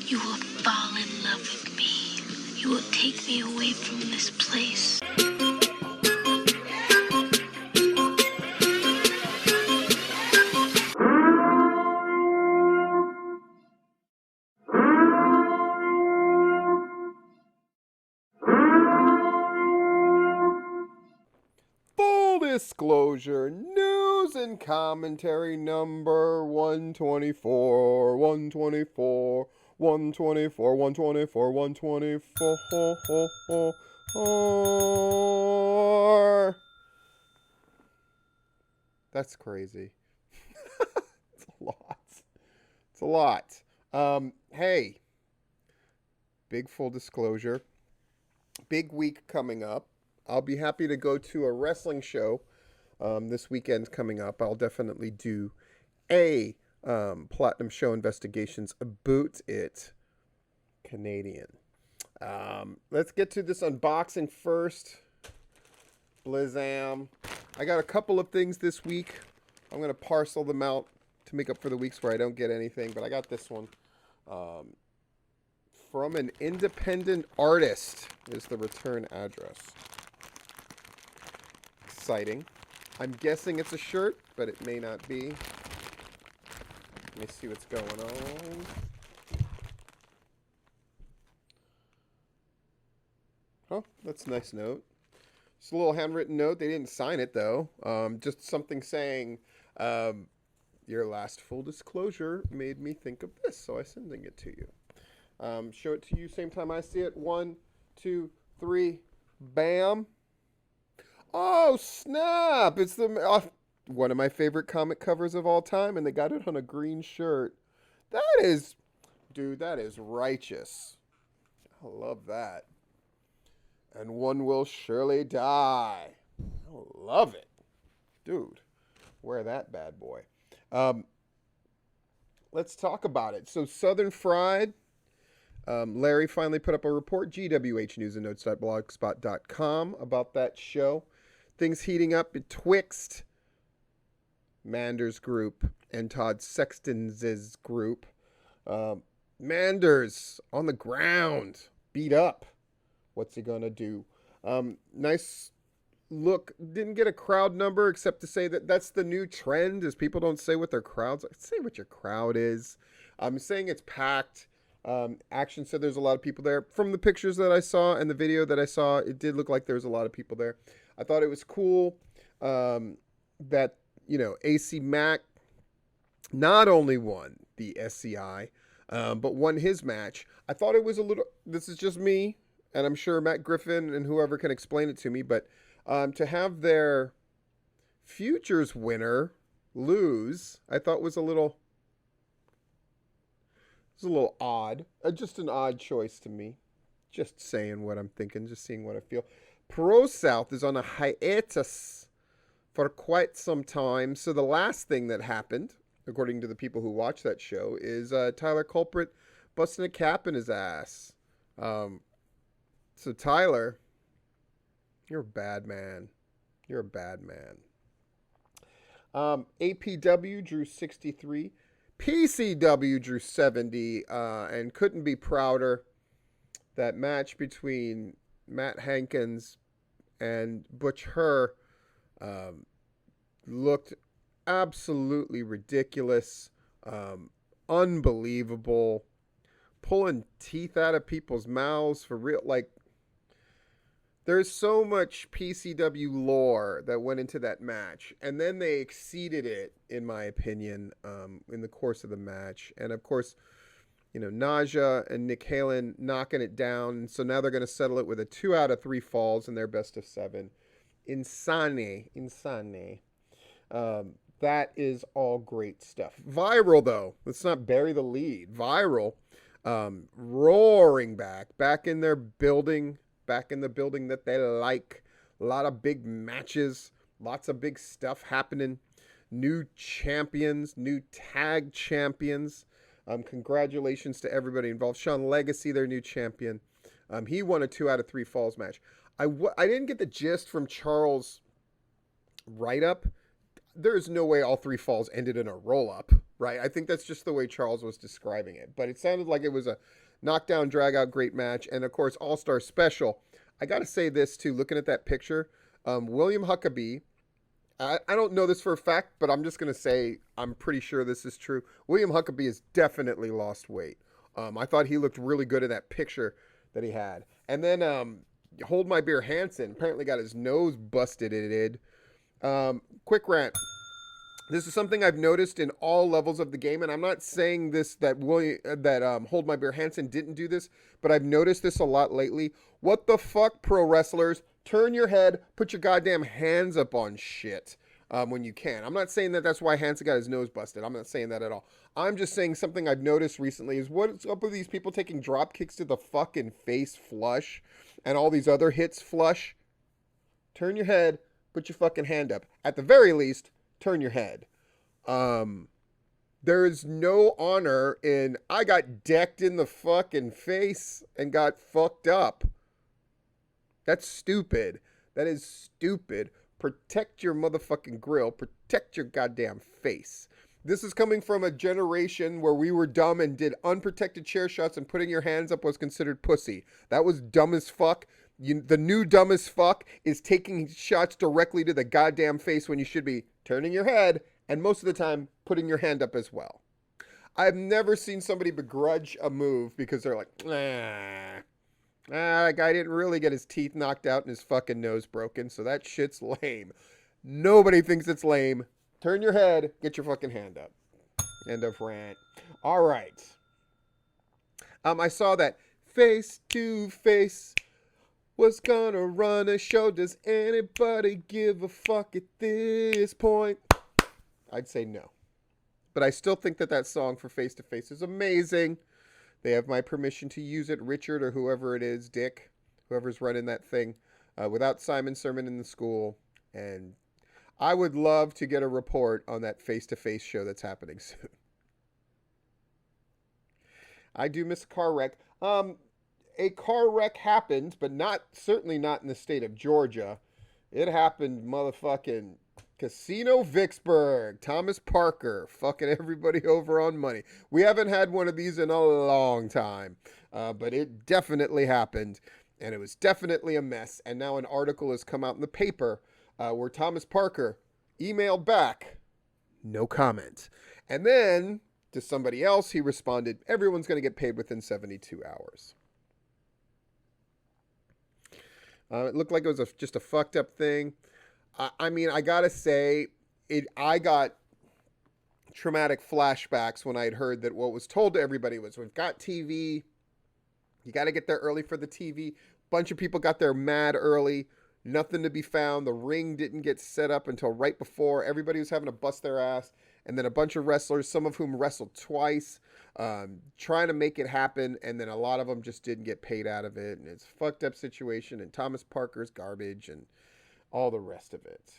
You will fall in love with me. You will take me away from this place. Full disclosure, news and commentary number 124, 124, 124, 124, 124. That's crazy. It's a lot. It's a lot. Hey, big full disclosure. Big week coming up. I'll be happy to go to a wrestling show this weekend coming up. I'll definitely do a Platinum Show Investigations about it Canadian. Let's get to this unboxing first. Blizzam. I got a couple of things this week. I'm going to parcel them out to make up for the weeks where I don't get anything, but I got this one. From an independent artist is the return address. Exciting. I'm guessing it's a shirt, but it may not be. Let me see what's going on. Oh, that's a nice note. Just a little handwritten note. They didn't sign it, though. Just something saying, your last full disclosure made me think of this, so I'm sending it to you. Show it to you same time I see it. 1, 2, 3. Bam. Oh, snap. It's the one of my favorite comic covers of all time, and they got it on a green shirt. That is, dude, that is righteous. I love that. And one will surely die. I love it. Dude, wear that bad boy. Let's talk about it. So Southern Fried, Larry finally put up a report, gwhnewsandnotes.blogspot.com, about that show. Things heating up betwixt Manders' group and Todd Sexton's group. Manders on the ground, beat up. What's he going to do? Nice look. Didn't get a crowd number except to say that that's the new trend is people don't say what their crowd's like. Say what your crowd is. I'm saying it's packed. Action said there's a lot of people there. From the pictures that I saw and the video that I saw, it did look like there was a lot of people there. I thought it was cool that, AC Mack not only won the SCI, but won his match. I thought it was a little, this is just me, and I'm sure Matt Griffin and whoever can explain it to me, but to have their futures winner lose, I thought was a little odd. Just an odd choice to me. Just saying what I'm thinking, just seeing what I feel. Pro South is on a hiatus for quite some time. So the last thing that happened, according to the people who watch that show, is Tyler Culprit busting a cap in his ass. So Tyler, you're a bad man. You're a bad man. APW drew 63. PCW drew 70, and couldn't be prouder. That match between Matt Hankins and Butch Herr looked absolutely ridiculous, unbelievable, pulling teeth out of people's mouths for real. Like, there's so much PCW lore that went into that match, and then they exceeded it, in my opinion, in the course of the match. And of course, Naja and Nick Halen knocking it down. So now they're going to settle it with a 2 out of 3 falls in their best of 7. Insane. That is all great stuff. Viral, though. Let's not bury the lead. Viral, roaring back in their building, back in the building that they like. A lot of big matches, lots of big stuff happening. New champions, new tag champions. Congratulations to everybody involved. Sean Legacy, their new champion. He won a 2 out of 3 falls match. I didn't get the gist from Charles' write-up. There's no way all 3 falls ended in a roll-up. right? I think that's just the way Charles was describing it. But it sounded like it was a knockdown, drag out, great match. And of course, All Star Special. I got to say this too, looking at that picture. William Huckabee, I don't know this for a fact, but I'm just going to say I'm pretty sure this is true. William Huckabee has definitely lost weight. I thought he looked really good in that picture that he had. And then Hold My Beer Hansen apparently got his nose busted. It did. Quick rant. This is something I've noticed in all levels of the game, and I'm not saying this that Hold My Beer Hansen didn't do this, but I've noticed this a lot lately. What the fuck, pro wrestlers? Turn your head, put your goddamn hands up on shit when you can. I'm not saying that that's why Hansen got his nose busted. I'm not saying that at all. I'm just saying something I've noticed recently is what's up with these people taking drop kicks to the fucking face flush and all these other hits flush? Turn your head, put your fucking hand up. At the very least, turn your head. There is no honor in I got decked in the fucking face and got fucked up. That's stupid. That is stupid. Protect your motherfucking grill. Protect your goddamn face. This is coming from a generation where we were dumb and did unprotected chair shots and putting your hands up was considered pussy. That was dumb as fuck. The new dumb as fuck is taking shots directly to the goddamn face when you should be turning your head and most of the time putting your hand up as well. I've never seen somebody begrudge a move because they're like, that guy didn't really get his teeth knocked out and his fucking nose broken, so that shit's lame. Nobody thinks it's lame. Turn your head, get your fucking hand up. End of rant. All right. I saw that Face to Face was gonna run a show. Does anybody give a fuck at this point? I'd say no. But I still think that song for Face to Face is amazing. They have my permission to use it, Richard or whoever it is, Dick, whoever's running that thing, without Simon Sermon in the school. And I would love to get a report on that face-to-face show that's happening soon. I do miss a car wreck. A car wreck happened, but certainly not in the state of Georgia. It happened motherfucking Casino Vicksburg. Thomas Parker fucking everybody over on money. We haven't had one of these in a long time, but it definitely happened, and it was definitely a mess. And now an article has come out in the paper where Thomas Parker emailed back, no comment. And then to somebody else, he responded, everyone's going to get paid within 72 hours. It looked like it was just a fucked up thing. I mean, I gotta say, I got traumatic flashbacks when I had heard that what was told to everybody was, we've got TV, you got to get there early for the TV. Bunch of people got there mad early, nothing to be found. The ring didn't get set up until right before. Everybody was having to bust their ass. And then a bunch of wrestlers, some of whom wrestled twice, trying to make it happen. And then a lot of them just didn't get paid out of it. And it's a fucked up situation. And Thomas Parker's garbage and all the rest of it.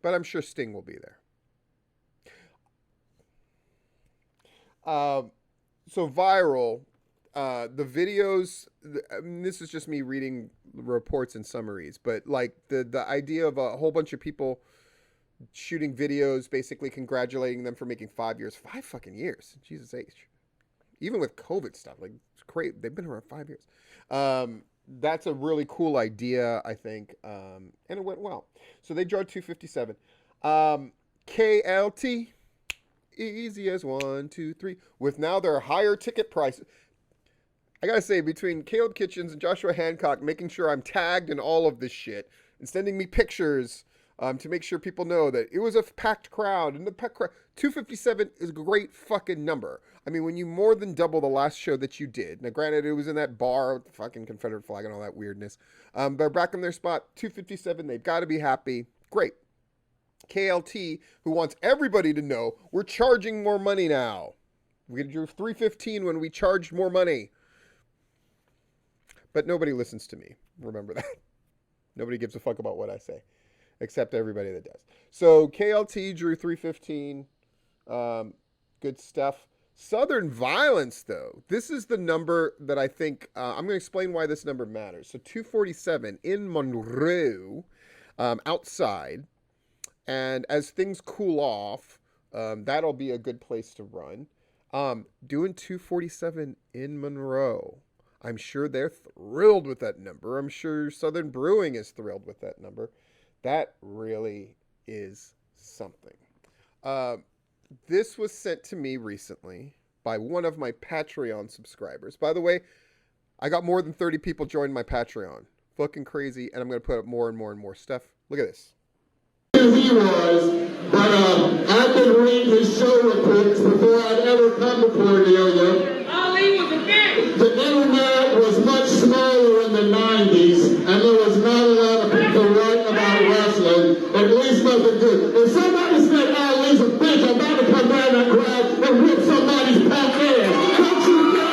But I'm sure Sting will be there. So Viral, the videos, I mean, this is just me reading reports and summaries, but like the idea of a whole bunch of people shooting videos, basically congratulating them for making 5 years, 5 fucking years, Jesus H. Even with COVID stuff, like it's great. They've been around 5 years. That's a really cool idea, I think. And it went well. So they drew 257. KLT, easy as 1, 2, 3, with now their higher ticket prices. I gotta say, between Caleb Kitchens and Joshua Hancock making sure I'm tagged in all of this shit and sending me pictures to make sure people know that it was a packed crowd, and the packed crowd, 257 is a great fucking number. I mean, when you more than double the last show that you did, now granted it was in that bar with the fucking Confederate flag and all that weirdness, they're back in their spot, 257, they've got to be happy. Great. KLT, who wants everybody to know we're charging more money now. We drew 315 when we charged more money. But nobody listens to me. Remember that. Nobody gives a fuck about what I say, except everybody that does. So KLT drew 315. Good stuff. Southern Violence, though. This is the number that I think, I'm going to explain why this number matters. So 247 in Monroe, outside. And as things cool off, That'll be a good place to run. Doing 247 in Monroe. I'm sure they're thrilled with that number. I'm sure Southern Brewing is thrilled with that number. That really is something. This was sent to me recently by one of my Patreon subscribers. By the way, I got more than 30 people join my Patreon. Fucking crazy, and I'm going to put up more and more and more stuff. Look at this. He was, but I've been reading his show reports before I'd ever come to Cornelia. Ali was a bitch. The internet was much smaller in the 90s, and there was not a lot of people writing about wrestling, at least nothing good. If somebody said Ali's a bitch, I'm about to come down that crowd and whip somebody's punk ass. Don't you dare!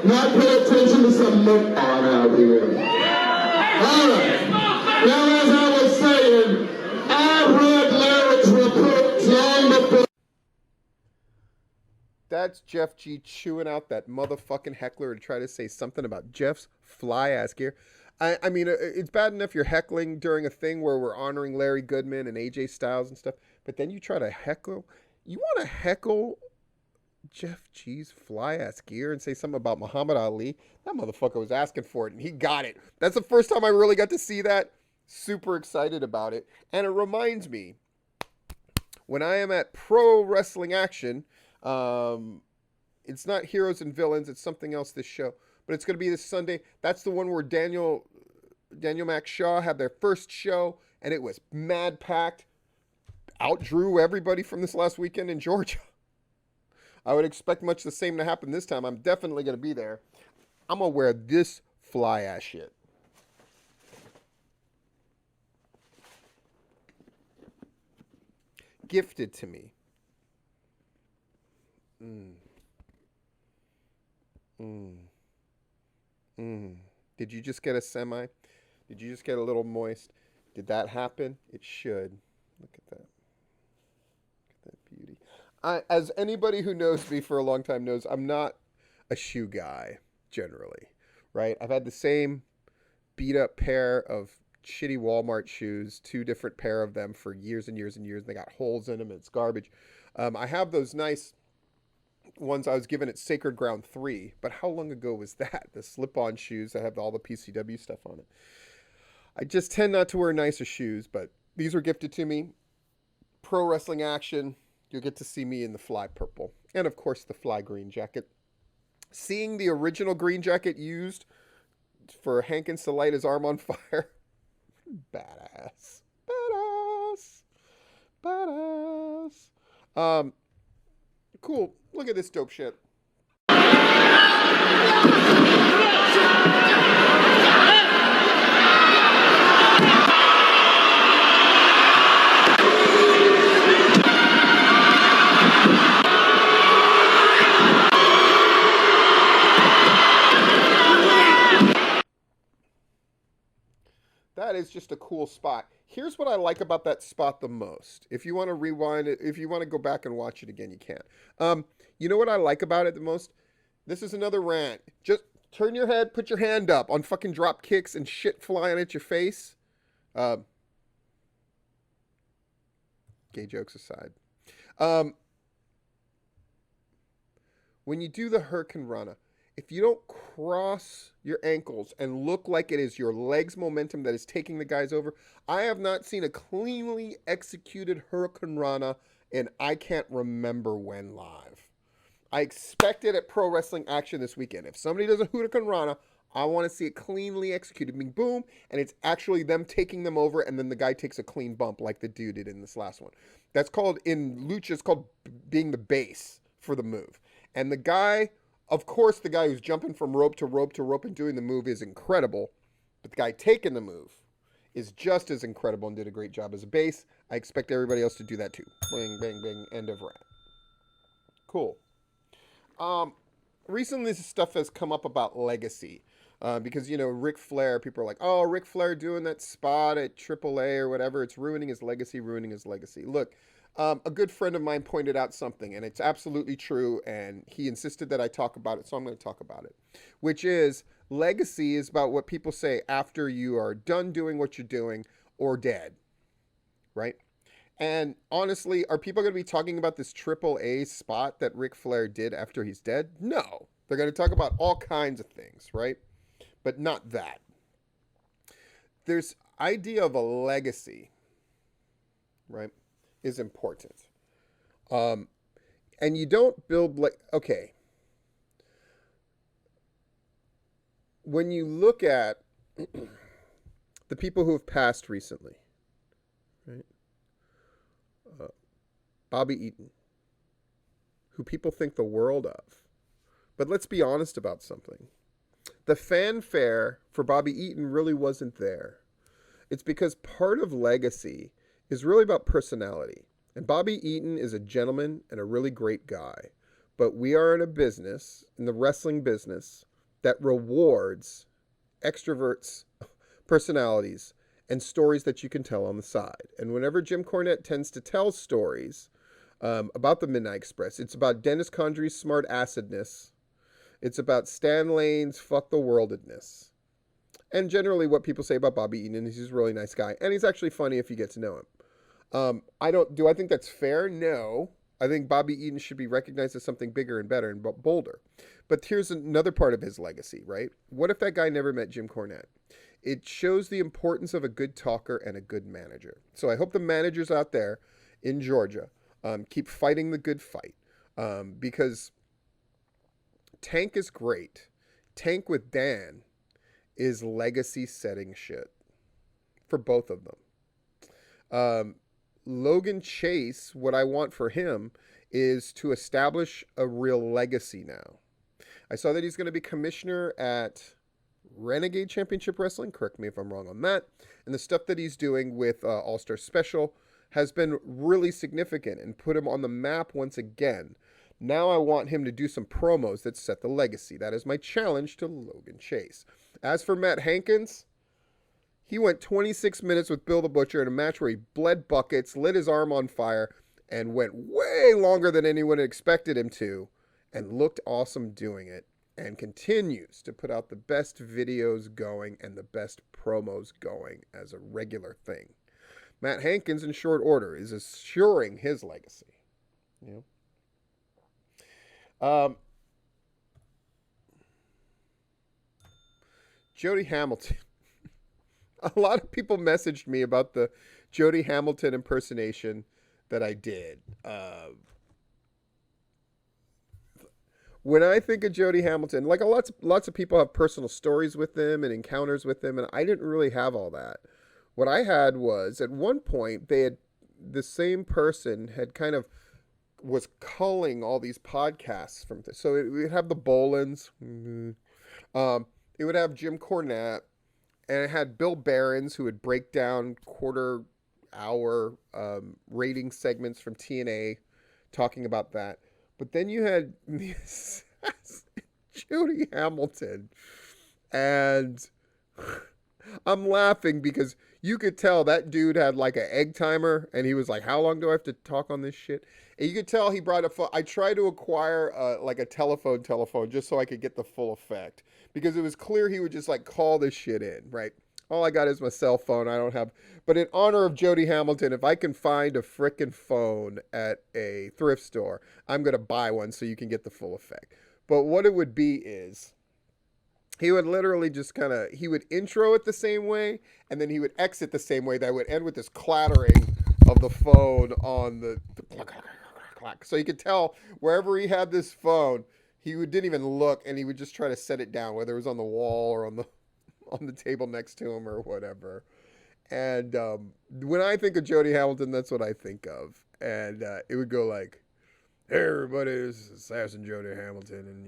Not pay attention to some mook on out here. Alright. Now, as I was saying, I read Larry's reports long before. That's Jeff G chewing out that motherfucking heckler to try to say something about Jeff's fly ass gear. I mean, it's bad enough you're heckling during a thing where we're honoring Larry Goodman and AJ Styles and stuff, but then you try to heckle. You want to heckle Jeff G's fly ass gear and say something about Muhammad Ali? That motherfucker was asking for it and he got it. That's the first time I really got to see that. Super excited about it. And it reminds me, when I am at Pro Wrestling Action, it's not Heroes and Villains, it's something else this show, but it's going to be this Sunday. That's the one where Daniel Mac Shaw had their first show and it was mad packed. Outdrew everybody from this last weekend in Georgia. I would expect much the same to happen this time. I'm definitely going to be there. I'm going to wear this fly ass shit. Gifted to me. Did you just get a semi? Did you just get a little moist? Did that happen? It should. Look at that. Look at that beauty. As anybody who knows me for a long time knows, I'm not a shoe guy, generally, right? I've had the same beat-up pair of shitty Walmart shoes, 2 different pair of them for years and years and years, and they got holes in them, and it's garbage. I have those nice ones I was given at Sacred Ground 3, but how long ago was that? The slip-on shoes that have all the PCW stuff on it. I just tend not to wear nicer shoes, but these were gifted to me. Pro Wrestling Action. You'll get to see me in the fly purple. And, of course, the fly green jacket. Seeing the original green jacket used for Hankins to light his arm on fire. Badass. Badass. Badass. Cool. Look at this dope shit. That is just a cool spot. Here's what I like about that spot the most. If you want to rewind it, if you want to go back and watch it again, you can. You know what I like about it the most? This is another rant. Just turn your head, put your hand up on fucking drop kicks and shit flying at your face. Gay jokes aside. When you do the Hurricane Rana, if you don't cross your ankles and look like it is your legs momentum that is taking the guys over, I have not seen a cleanly executed Hurricane Rana and I can't remember when live. I expect it at Pro Wrestling Action this weekend. If somebody does a Hurricane Rana, I want to see it cleanly executed. I mean, boom, and it's actually them taking them over and then the guy takes a clean bump like the dude did in this last one. That's called, in Lucha, it's called being the base for the move. And the guy... Of course, the guy who's jumping from rope to rope to rope and doing the move is incredible, but the guy taking the move is just as incredible and did a great job as a base. I expect everybody else to do that too. Bang, bang, bang, end of rant. Cool. recently this stuff has come up about legacy. Because, Ric Flair, people are like, oh, Ric Flair doing that spot at AAA or whatever, it's ruining his legacy, ruining his legacy. Look, a good friend of mine pointed out something, and it's absolutely true, and he insisted that I talk about it, so I'm going to talk about it, which is legacy is about what people say after you are done doing what you're doing or dead, right? And honestly, are people going to be talking about this AAA spot that Ric Flair did after he's dead? No. They're going to talk about all kinds of things, right? But not that. There's idea of a legacy, right, is important. And you don't build okay. When you look at the people who have passed recently, right? Bobby Eaton, who people think the world of. But let's be honest about something. The fanfare for Bobby Eaton really wasn't there. It's because part of legacy is really about personality. And Bobby Eaton is a gentleman and a really great guy. But we are in a business, in the wrestling business, that rewards extroverts, personalities, and stories that you can tell on the side. And whenever Jim Cornette tends to tell stories about the Midnight Express, it's about Dennis Condrey's smart acidness. It's about Stan Lane's fuck the worldedness. And generally what people say about Bobby Eaton is he's a really nice guy. And he's actually funny if you get to know him. Do I think that's fair? No. I think Bobby Eaton should be recognized as something bigger and better and bolder. But here's another part of his legacy, right? What if that guy never met Jim Cornette? It shows the importance of a good talker and a good manager. So I hope the managers out there in Georgia keep fighting the good fight. Because Tank is great. Tank with Dan is legacy setting shit for both of them. Logan Chase, what I want for him is to establish a real legacy now. I saw that he's going to be commissioner at Renegade Championship Wrestling. Correct me if I'm wrong on that. And the stuff that he's doing with All-Star Special has been really significant and put him on the map once again. Now I want him to do some promos that set the legacy. That is my challenge to Logan Chase. As for Matt Hankins, he went 26 minutes with Bill the Butcher in a match where he bled buckets, lit his arm on fire, and went way longer than anyone expected him to, and looked awesome doing it, and continues to put out the best videos going and the best promos going as a regular thing. Matt Hankins, in short order, is assuring his legacy. You know? Jody Hamilton. A lot of people messaged me about the Jody Hamilton impersonation that I did. When I think of Jody Hamilton, like lots of people have personal stories with him and encounters with him, and I didn't really have all that. What I had was, at one point, the same person had kind of was culling all these podcasts from this. So it would have the Bolins, it would have Jim Cornette, and it had Bill Behrens, who would break down quarter-hour rating segments from TNA, talking about that. But then you had Jody Hamilton, and I'm laughing because you could tell that dude had like an egg timer, and he was like, how long do I have to talk on this shit? And you could tell he brought a phone. I tried to acquire like a telephone just so I could get the full effect, because it was clear he would just like call this shit in, right? All I got is my cell phone. I don't have, but in honor of Jody Hamilton, if I can find a frickin' phone at a thrift store, I'm going to buy one so you can get the full effect. But what it would be is, he would literally just he would intro it the same way, and then he would exit the same way. That would end with this clattering of the phone on the clack. So you could tell wherever he had this phone, didn't even look, and he would just try to set it down, whether it was on the wall or on the table next to him or whatever. And when I think of Jody Hamilton, that's what I think of. And it would go like, hey everybody, this is Assassin Jody Hamilton, and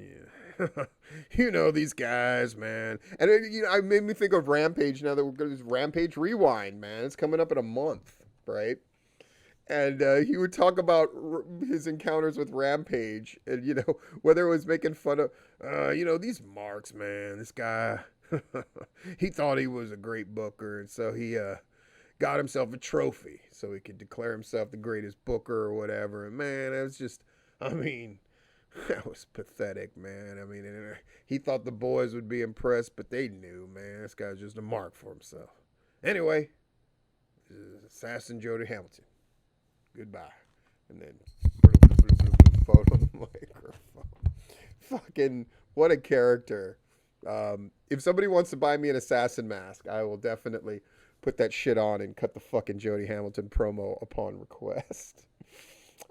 you know these guys, man. And it made me think of Rampage now that we're going to do Rampage Rewind, man. It's coming up in a month, right? And he would talk about his encounters with Rampage, and whether it was making fun of, these marks, man. This guy, he thought he was a great booker, and so he got himself a trophy so he could declare himself the greatest booker or whatever. And man, it was just, I mean, that was pathetic, man. I mean, he thought the boys would be impressed, but they knew, man, this guy's just a mark for himself. Anyway, this is Assassin Jody Hamilton. Goodbye. And then phone on the microphone. Fucking, what a character. If somebody wants to buy me an assassin mask, I will definitely put that shit on and cut the fucking Jody Hamilton promo upon request.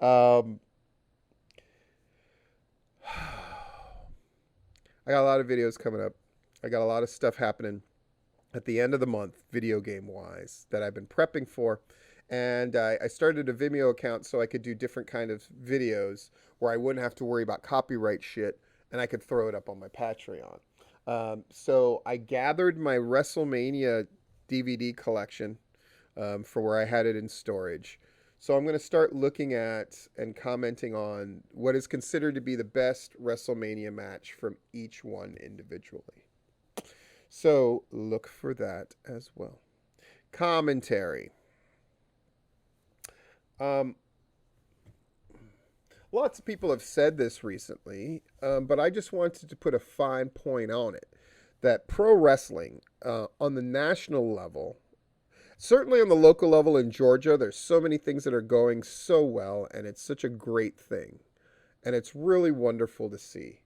I got a lot of videos coming up. I got a lot of stuff happening at the end of the month, video game wise, that I've been prepping for. And I started a Vimeo account so I could do different kind of videos where I wouldn't have to worry about copyright shit, and I could throw it up on my Patreon. So I gathered my WrestleMania DVD collection for where I had it in storage. So I'm going to start looking at and commenting on what is considered to be the best WrestleMania match from each one individually. So look for that as well. Commentary. Lots of people have said this recently, but I just wanted to put a fine point on it. That pro wrestling on the national level, certainly on the local level in Georgia, there's so many things that are going so well, and it's such a great thing. And it's really wonderful to see.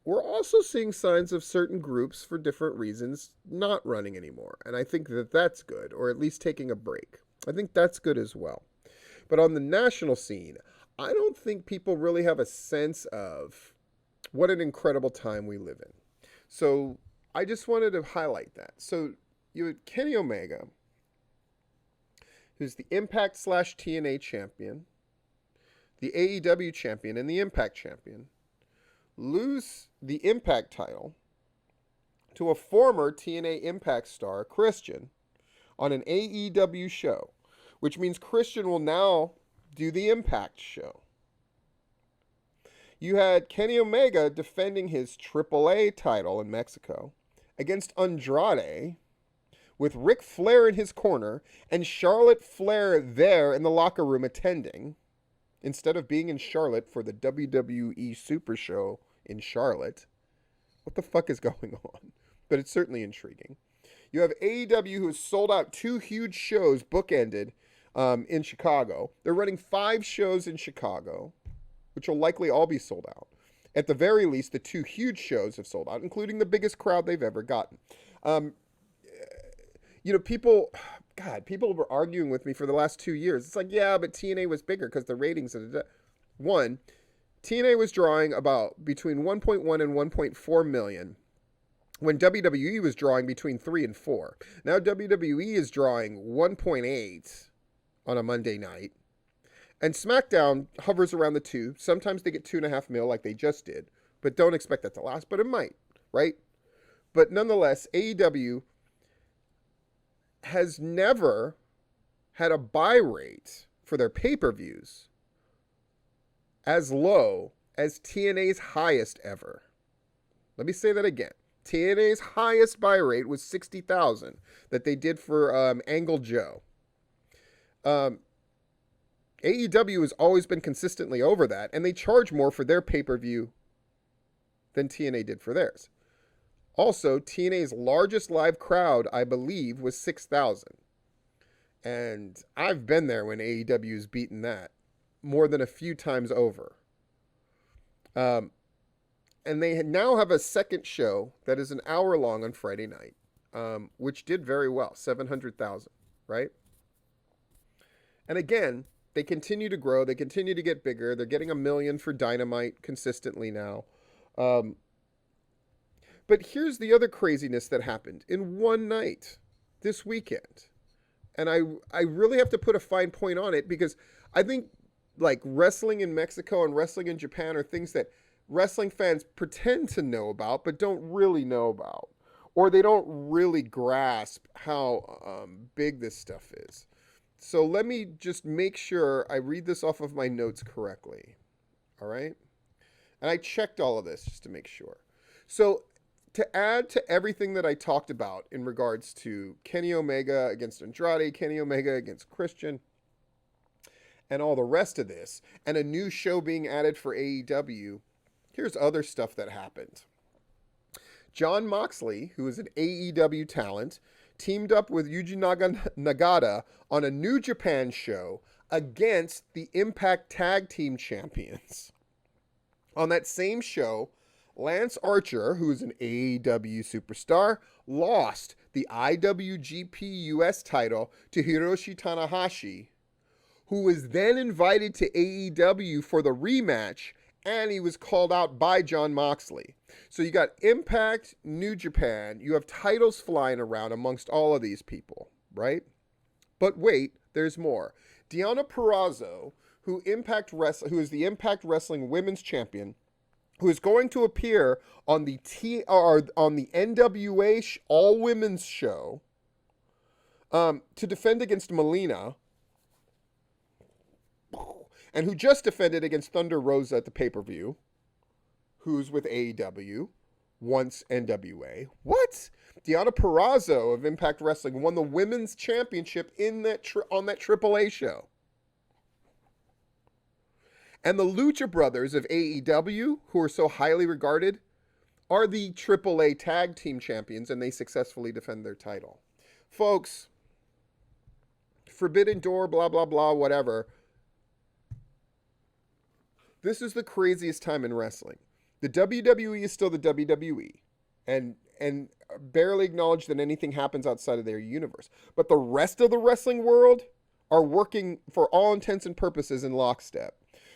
We're also seeing signs of certain groups, for different reasons, not running anymore. And I think that that's good, or at least taking a break. I think that's good as well. But on the national scene, I don't think people really have a sense of what an incredible time we live in. So I just wanted to highlight that. So you had Kenny Omega, who's the Impact / TNA champion, the AEW champion, and the Impact champion, lose the Impact title to a former TNA Impact star, Christian, on an AEW show, which means Christian will now do the Impact show. You had Kenny Omega defending his AAA title in Mexico against Andrade, with Ric Flair in his corner and Charlotte Flair there in the locker room attending, instead of being in Charlotte for the WWE Super Show in Charlotte. What the fuck is going on? But it's certainly intriguing. You have AEW, who has sold out 2 huge shows bookended in Chicago. They're running 5 shows in Chicago, which will likely all be sold out. At the very least, the 2 huge shows have sold out, including the biggest crowd they've ever gotten. People were arguing with me for the last 2 years. It's like, yeah, but TNA was bigger because the ratings. One, TNA was drawing about between 1.1 and 1.4 million, when WWE was drawing between 3 and 4. Now WWE is drawing 1.8 on a Monday night, and SmackDown hovers around the 2. Sometimes they get 2.5 mil like they just did, but don't expect that to last, but it might, right? But nonetheless, AEW has never had a buy rate for their pay-per-views as low as TNA's highest ever. Let me say that again. TNA's highest buy rate was 60,000 that they did for Angle Joe. AEW has always been consistently over that, and they charge more for their pay-per-view than TNA did for theirs. Also, TNA's largest live crowd, I believe, was 6,000. And I've been there when AEW's beaten that more than a few times over. And they now have a second show that is an hour long on Friday night, which did very well, 700,000, right? And again, they continue to grow. They continue to get bigger. They're getting 1 million for Dynamite consistently now. But here's the other craziness that happened in one night this weekend. And I really have to put a fine point on it, because I think like wrestling in Mexico and wrestling in Japan are things that wrestling fans pretend to know about but don't really know about, or they don't really grasp how big this stuff is. So let me just make sure I read this off of my notes correctly. All right? And I checked all of this just to make sure. So to add to everything that I talked about in regards to Kenny Omega against Andrade, Kenny Omega against Christian, and all the rest of this, and a new show being added for AEW, here's other stuff that happened. Jon Moxley, who is an AEW talent, teamed up with Yuji Nagata on a New Japan show against the Impact Tag Team Champions. On that same show, Lance Archer, who is an AEW superstar, lost the IWGP US title to Hiroshi Tanahashi, who was then invited to AEW for the rematch, and he was called out by Jon Moxley. So you got Impact, New Japan, you have titles flying around amongst all of these people, right? But wait, there's more. Deonna Purrazzo, who is the Impact Wrestling Women's Champion, who is going to appear on the NWA All Women's show to defend against Melina, and who just defended against Thunder Rosa at the pay-per-view, who's with AEW, once NWA. What? Deonna Purrazzo of Impact Wrestling won the women's championship on that AAA show. And the Lucha Brothers of AEW, who are so highly regarded, are the AAA tag team champions, and they successfully defend their title. Folks, Forbidden Door, blah, blah, blah, whatever. This is the craziest time in wrestling. The WWE is still the WWE and barely acknowledge that anything happens outside of their universe. But the rest of the wrestling world are working for all intents and purposes in lockstep.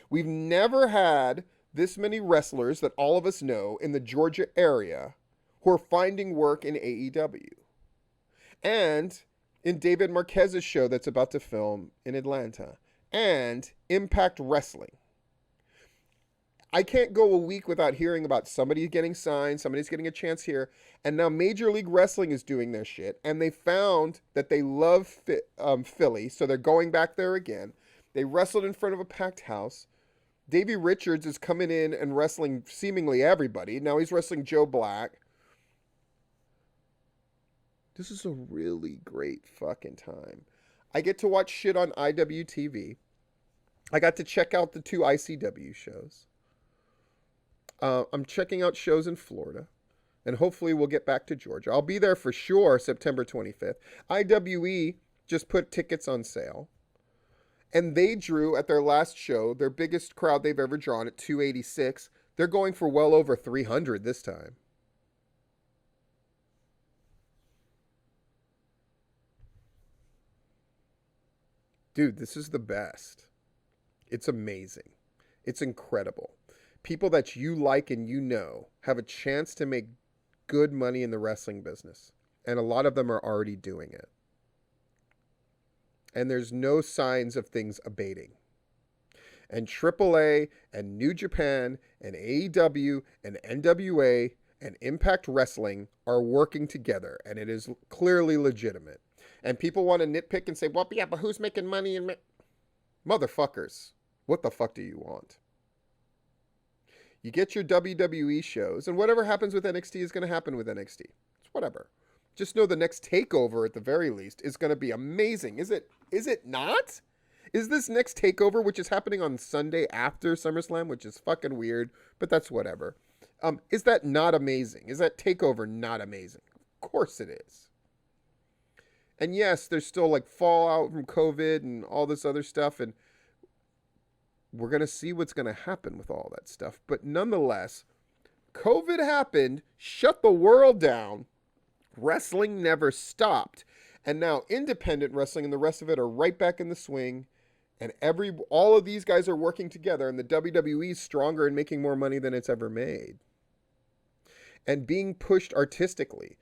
We've never had this many wrestlers that all of us know in the Georgia area who are finding work in AEW. And in David Marquez's show that's about to film in Atlanta. And Impact Wrestling. I can't go a week without hearing about somebody getting signed, somebody's getting a chance here, and now Major League Wrestling is doing their shit, and they found that they love Philly, so they're going back there again. They wrestled in front of a packed house. Davey Richards is coming in and wrestling seemingly everybody. Now he's wrestling Joe Black. This is a really great fucking time. I get to watch shit on IWTV. I got to check out the 2 ICW shows. I'm checking out shows in Florida, and hopefully we'll get back to Georgia. I'll be there for sure September 25th. IWE just put tickets on sale, and they drew at their last show, their biggest crowd they've ever drawn at 286. They're going for well over 300 this time. Dude, this is the best. It's amazing. It's incredible. People that you like and you know have a chance to make good money in the wrestling business. And a lot of them are already doing it. And there's no signs of things abating. And AAA and New Japan and AEW and NWA and Impact Wrestling are working together. And it is clearly legitimate. And people want to nitpick and say, well, yeah, but who's making money? Motherfuckers, what the fuck do you want? You get your WWE shows, and whatever happens with NXT is going to happen with NXT. It's whatever. Just know the next takeover, at the very least, is going to be amazing. Is it not? Is this next takeover, which is happening on Sunday after SummerSlam, which is fucking weird, but that's whatever. Is that not amazing? Is that takeover not amazing? Of course it is. And yes, there's still like fallout from COVID and all this other stuff, and we're going to see what's going to happen with all that stuff. But nonetheless, COVID happened, shut the world down. Wrestling never stopped. And now independent wrestling and the rest of it are right back in the swing. And all of these guys are working together. And the WWE is stronger and making more money than it's ever made. And being pushed artistically.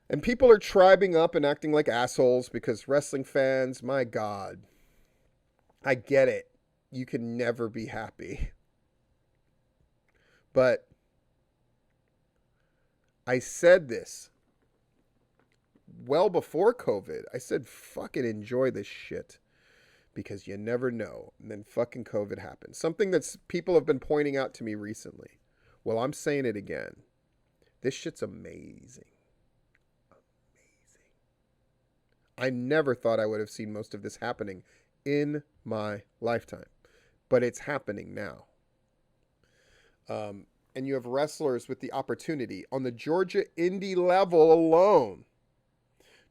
And people are tribing up and acting like assholes because wrestling fans, my God. I get it. You can never be happy. But I said this well before COVID. I said, fucking enjoy this shit because you never know. And then fucking COVID happened. Something that's people have been pointing out to me recently. Well, I'm saying it again. This shit's amazing. Amazing. I never thought I would have seen most of this happening in my lifetime, but it's happening now. And you have wrestlers with the opportunity on the Georgia indie level alone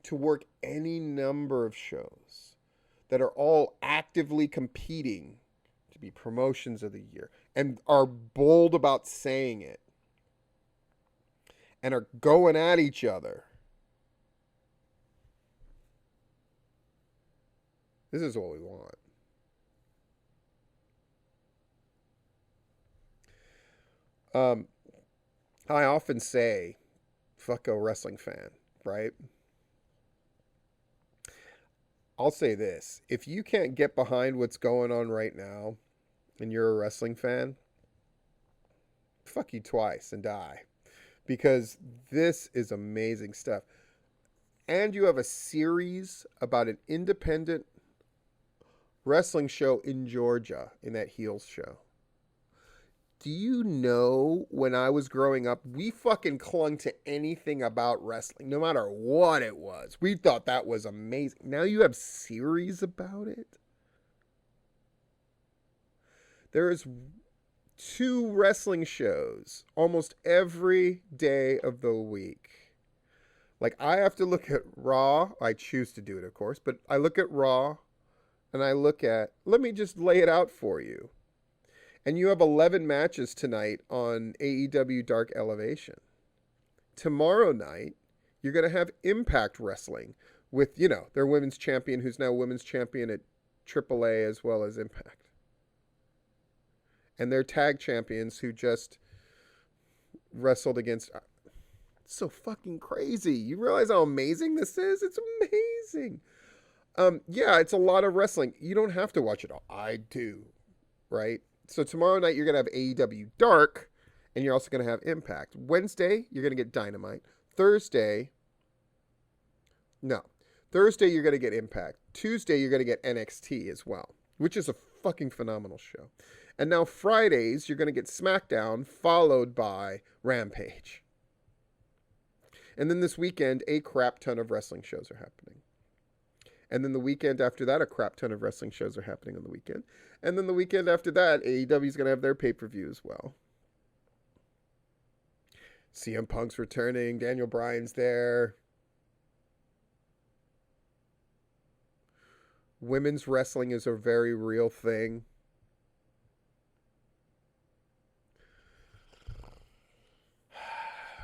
to work any number of shows that are all actively competing to be promotions of the year and are bold about saying it and are going at each other. This is what we want. I often say, fuck a wrestling fan, right? I'll say this. If you can't get behind what's going on right now and you're a wrestling fan, fuck you twice and die. Because this is amazing stuff. And you have a series about an independent wrestling show in Georgia in that Heels show. Do you know when I was growing up, we fucking clung to anything about wrestling, no matter what it was. We thought that was amazing. Now you have series about it. There is 2 wrestling shows almost every day of the week. Like, I have to look at Raw. I choose to do it, of course, but I look at Raw and I look at, let me just lay it out for you. And you have 11 matches tonight on AEW Dark Elevation. Tomorrow night, you're going to have Impact Wrestling with, their women's champion, who's now women's champion at AAA as well as Impact. And their tag champions who just wrestled against... It's so fucking crazy. You realize how amazing this is? It's amazing. Yeah, it's a lot of wrestling. You don't have to watch it all. I do, right? So tomorrow night, you're going to have AEW Dark, and you're also going to have Impact. Wednesday, you're going to get Dynamite. Thursday, you're going to get Impact. Tuesday, you're going to get NXT as well, which is a fucking phenomenal show. And now Fridays, you're going to get SmackDown, followed by Rampage. And then this weekend, a crap ton of wrestling shows are happening. And then the weekend after that, a crap ton of wrestling shows are happening on the weekend. And then the weekend after that, AEW is going to have their pay-per-view as well. CM Punk's returning. Daniel Bryan's there. Women's wrestling is a very real thing.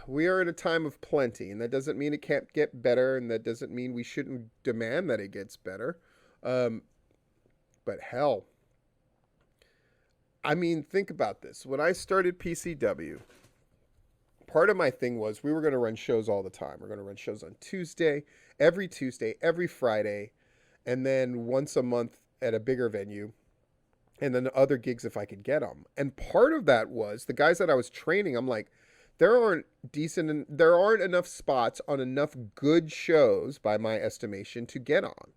We are in a time of plenty, and that doesn't mean it can't get better, and that doesn't mean we shouldn't demand that it gets better. But hell, I mean, think about this. When I started PCW, part of my thing was we were going to run shows all the time. We're going to run shows on Tuesday, every Friday, and then once a month at a bigger venue, and then other gigs if I could get them. And part of that was the guys that I was training, I'm like, there aren't enough spots on enough good shows, by my estimation, to get on,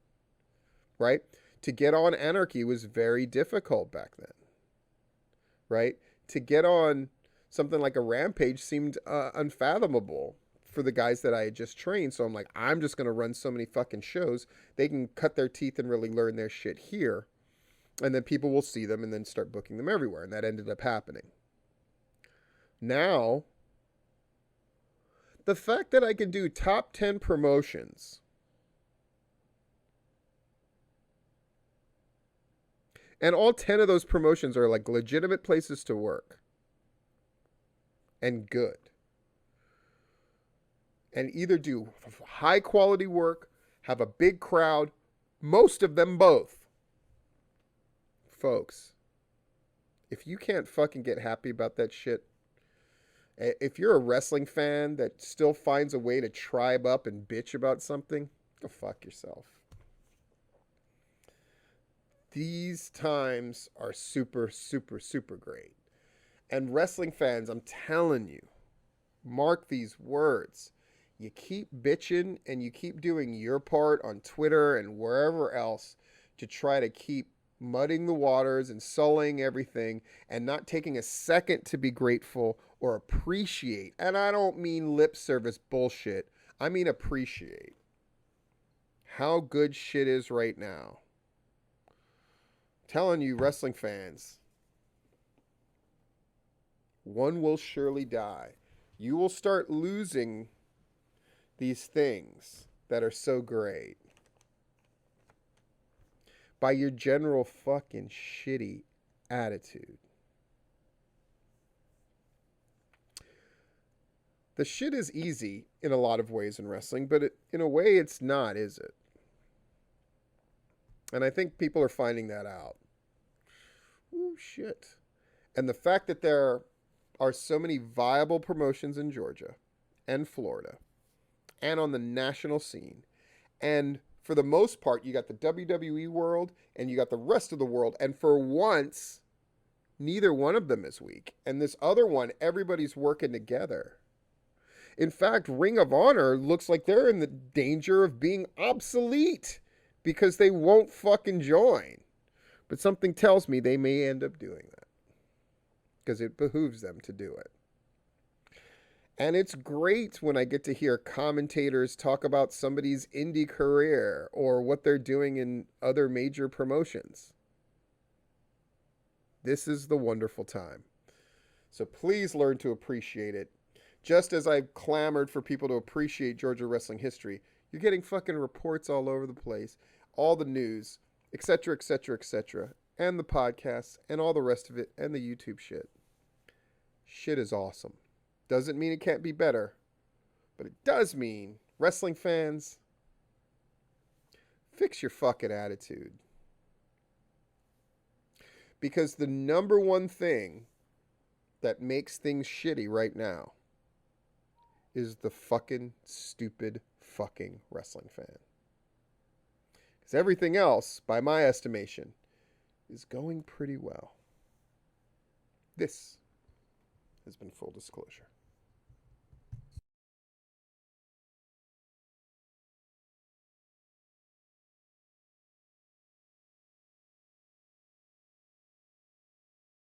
right? To get on Anarchy was very difficult back then, right? To get on something like a Rampage seemed unfathomable for the guys that I had just trained. So I'm like, I'm just going to run so many fucking shows. They can cut their teeth and really learn their shit here. And then people will see them and then start booking them everywhere. And that ended up happening. Now, the fact that I can do top 10 promotions and all 10 of those promotions are like legitimate places to work and good, and either do high quality work, have a big crowd, most of them both. Folks, if you can't fucking get happy about that shit, if you're a wrestling fan that still finds a way to tribe up and bitch about something, go fuck yourself. These times are super, super, super great. And wrestling fans, I'm telling you, mark these words. You keep bitching and you keep doing your part on Twitter and wherever else to try to keep mudding the waters and sullying everything and not taking a second to be grateful or appreciate. And I don't mean lip service bullshit. I mean appreciate how good shit is right now. I'm telling you, wrestling fans, one will surely die. You will start losing these things that are so great by your general fucking shitty attitude. The shit is easy in a lot of ways in wrestling, but in a way it's not, is it? And I think people are finding that out. Oh, shit. And the fact that there are so many viable promotions in Georgia and Florida and on the national scene. And for the most part, you got the WWE world and you got the rest of the world. And for once, neither one of them is weak. And this other one, everybody's working together. In fact, Ring of Honor looks like they're in the danger of being obsolete because they won't fucking join. But something tells me they may end up doing that because it behooves them to do it. And it's great when I get to hear commentators talk about somebody's indie career or what they're doing in other major promotions. This is the wonderful time. So please learn to appreciate it. Just as I've clamored for people to appreciate Georgia wrestling history, you're getting fucking reports all over the place, all the news, etc., etc., etc., and the podcasts, and all the rest of it, and the YouTube shit. Shit is awesome. Doesn't mean it can't be better, but it does mean, wrestling fans, fix your fucking attitude. Because the number one thing that makes things shitty right now is the fucking stupid fucking wrestling fan. Because everything else, by my estimation, is going pretty well. This has been Full Disclosure.